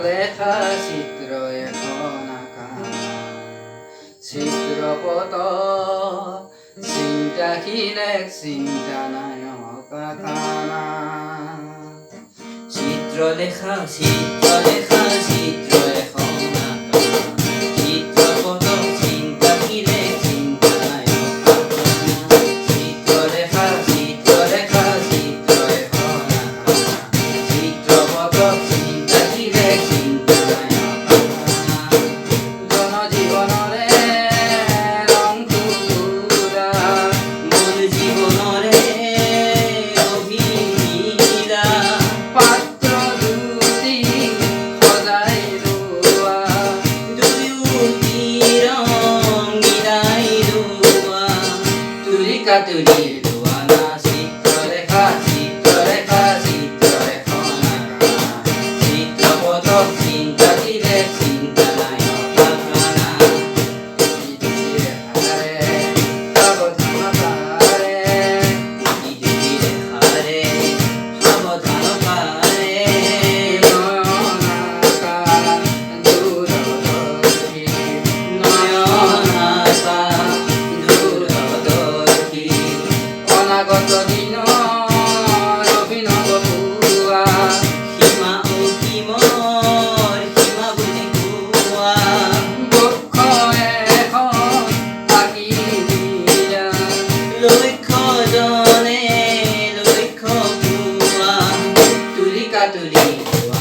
চিত্ৰলেখা চিত্ৰ এখন আঁকা চিত্ৰপট চিন্তাশীলে চিন্তা নায়ক কানা চিত্ৰলেখা চিত্ৰলেখা চিত্ৰ এখন আঁকা চিত্ৰপট চিন্তাশীলে চিন্তা নায়ক কানা চিত্ৰলেখা চিত্ৰলেখা চিত্ৰ এখন আঁকা চিত্ৰপট চিন্তাশীলে চিন্তা নায়ক কানা জনজীৱনৰে ৰংটো পুৰা মূল জীৱনৰে অভিনীলা পাত্ৰ দুটি সজাই লোৱা দুয়োটি ৰং মিলাই লোৱা তুলিকা তুলি লোৱা না চিত্ৰলেখা চিত্ৰলেখা চিত্ৰ এখন আঁকা চিত্ৰপট চিন্তাশীলে চিন্তা নায়ক কানা ইদিৰে হাৰে সাৱধান পাৰে ইদিৰে হাৰে সাৱধান পাৰে নয়নাকা দূৰদৰ্শী নয়নাকা দূৰদৰ্শী অনাগত দিনৰ অভিনৱ পুৱা সীমা অসীমৰ সীমা বুজি পোৱা বক্ষ এখন আঁকি দিয়া লক্ষ্যজনে লক্ষ্য পোৱা তুলিকা তুলি লোৱা